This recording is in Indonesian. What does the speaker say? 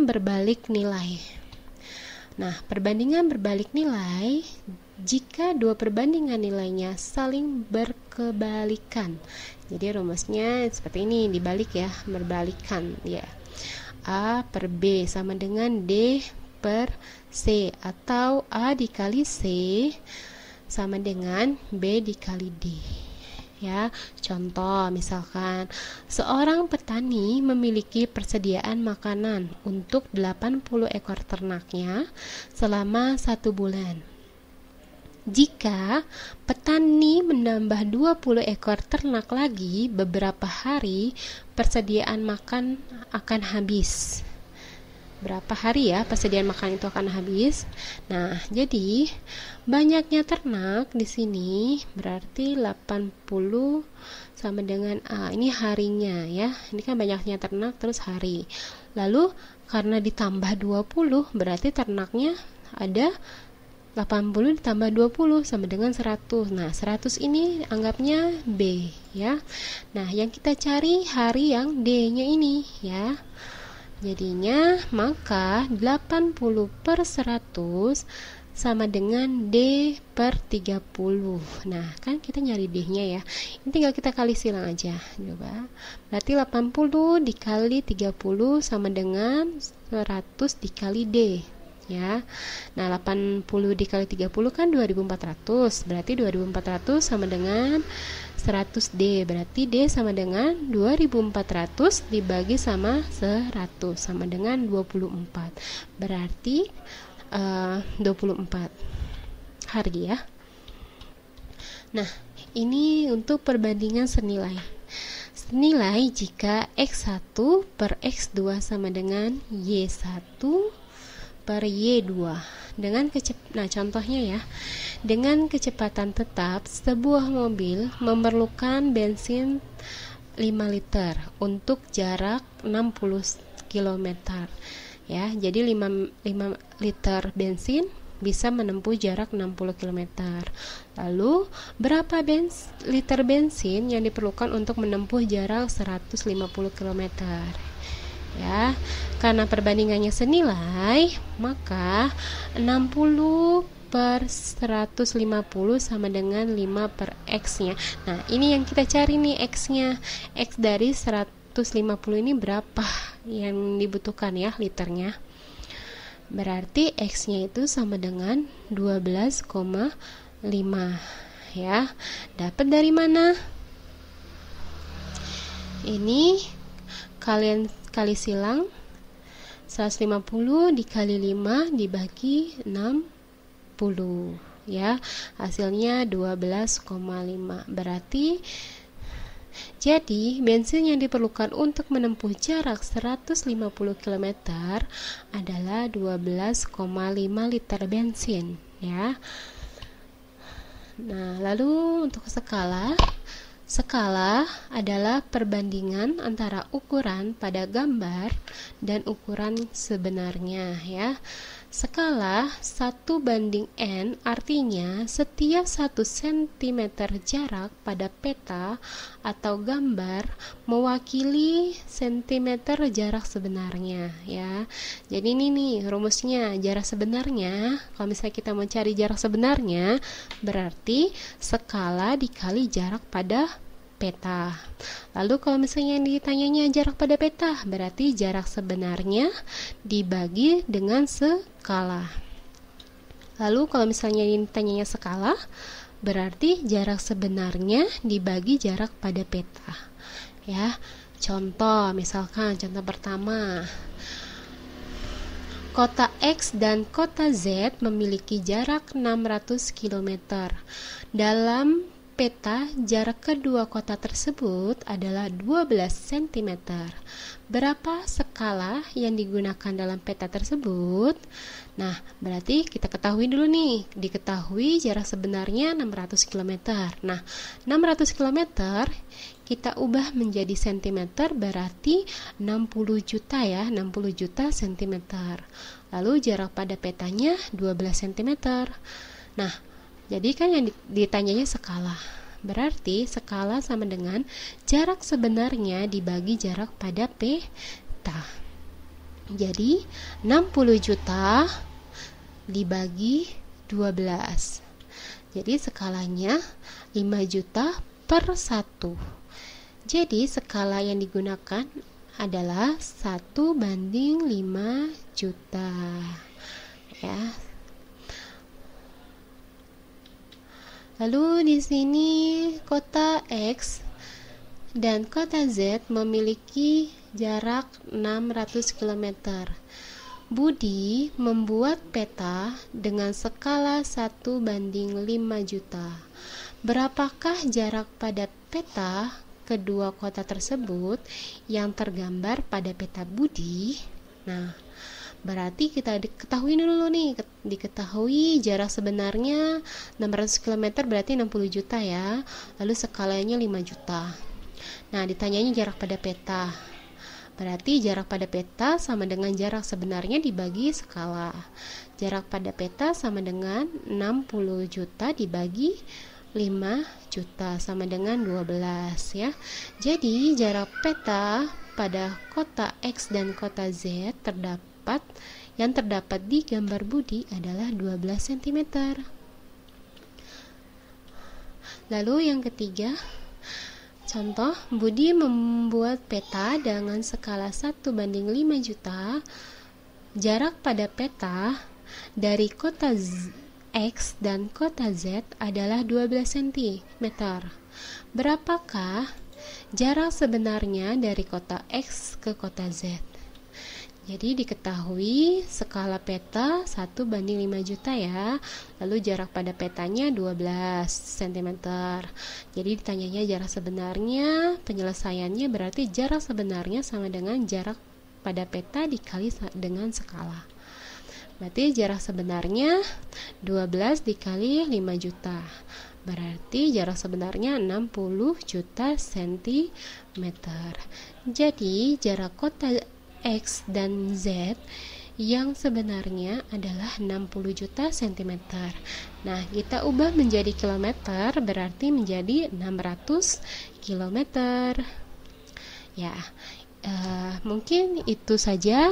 perbandingan berbalik nilai. Nah, perbandingan berbalik nilai jika dua perbandingan nilainya saling berkebalikan. Jadi rumusnya seperti ini, dibalik ya, berbalikan ya. A per B sama dengan D per C, atau A dikali C sama dengan B dikali D. Ya, contoh misalkan seorang petani memiliki persediaan makanan untuk 80 ekor ternaknya selama 1 bulan. Jika petani menambah 20 ekor ternak lagi beberapa hari, persediaan makan akan habis. Berapa hari ya persediaan makan itu akan habis? Nah, jadi banyaknya ternak di sini berarti 80 sama dengan A. Ini harinya ya. Ini kan banyaknya ternak terus hari. Lalu karena ditambah 20 berarti ternaknya ada 80 ditambah 20 sama dengan 100. Nah, 100 ini anggapnya B ya. Nah, yang kita cari hari yang D-nya ini ya. Jadinya maka 80 per 100 sama dengan D per 30. Nah, kan kita nyari D-nya ya. Ini tinggal kita kali silang aja. Coba. Berarti 80 dikali 30 sama dengan 100 dikali D. Ya. Nah, 80 dikali 30 kan 2400. Berarti 2400 sama dengan 100D. Berarti D sama dengan 2400 dibagi sama 100 sama dengan 24. Berarti 24 hari ya. Nah, ini untuk perbandingan senilai. Senilai jika X1 per X2 sama dengan Y1 per Y2 dengan nah contohnya ya, dengan kecepatan tetap sebuah mobil memerlukan bensin 5 liter untuk jarak 60 km ya. Jadi 5 liter bensin bisa menempuh jarak 60 km. Lalu berapa liter bensin yang diperlukan untuk menempuh jarak 150 km? Ya, karena perbandingannya senilai, maka 60 per 150 sama dengan 5 per X-nya. Nah, ini yang kita cari nih X-nya. X dari 150 ini berapa yang dibutuhkan ya liternya. Berarti X-nya itu sama dengan 12,5 ya. Dapat dari mana? Ini kalian kali silang 150 dikali 5 dibagi 60 ya, hasilnya 12,5. Berarti jadi bensin yang diperlukan untuk menempuh jarak 150 km adalah 12,5 liter bensin ya. Nah, lalu untuk skala adalah perbandingan antara ukuran pada gambar dan ukuran sebenarnya ya. Skala 1:n artinya setiap 1 cm jarak pada peta atau gambar mewakili cm jarak sebenarnya ya. Jadi ini nih rumusnya, jarak sebenarnya. Kalau misalnya kita mau cari jarak sebenarnya, berarti skala dikali jarak pada peta. Lalu kalau misalnya yang ditanyanya jarak pada peta, berarti jarak sebenarnya dibagi dengan skala. Lalu kalau misalnya yang ditanyanya skala, berarti jarak sebenarnya dibagi jarak pada peta. Ya, contoh misalkan contoh pertama. Kota X dan kota Z memiliki jarak 600 km. Dalam peta, jarak kedua kota tersebut adalah 12 cm. Berapa skala yang digunakan dalam peta tersebut? Nah, berarti kita ketahui dulu nih. Diketahui jarak sebenarnya 600 km. Nah, 600 km kita ubah menjadi cm, berarti 60 juta ya, 60 juta cm. Lalu jarak pada petanya 12 cm. Nah, jadi kan yang ditanyanya skala. Berarti skala sama dengan jarak sebenarnya dibagi jarak pada peta. Jadi 60 juta dibagi 12. Jadi skalanya 5 juta per 1. Jadi skala yang digunakan adalah 1:5 juta. Ya. Lalu di sini kota X dan kota Z memiliki jarak 600 km. Budi membuat peta dengan skala 1:5 juta. Berapakah jarak pada peta kedua kota tersebut yang tergambar pada peta Budi? Nah, berarti kita diketahui dulu nih, diketahui jarak sebenarnya 600 km berarti 60 juta ya. Lalu skalanya 5 juta. Nah, ditanyanya jarak pada peta. Berarti jarak pada peta sama dengan jarak sebenarnya dibagi skala. Jarak pada peta sama dengan 60 juta dibagi 5 juta sama dengan 12 ya. Jadi jarak peta pada kota X dan kota Z yang terdapat di gambar Budi adalah 12 cm. Lalu yang ketiga, contoh, Budi membuat peta dengan skala 1:5 juta. Jarak pada peta dari kota X dan kota Z adalah 12 cm. Berapakah jarak sebenarnya dari kota X ke kota Z? Jadi diketahui skala peta 1:5 juta ya. Lalu jarak pada petanya 12 cm. Jadi ditanyanya jarak sebenarnya, penyelesaiannya berarti jarak sebenarnya sama dengan jarak pada peta dikali dengan skala. Berarti jarak sebenarnya 12 dikali 5 juta. Berarti jarak sebenarnya 60 juta cm. Jadi jarak kota X dan Z yang sebenarnya adalah 60 juta cm. Nah, kita ubah menjadi kilometer berarti menjadi 600 km. Ya, mungkin itu saja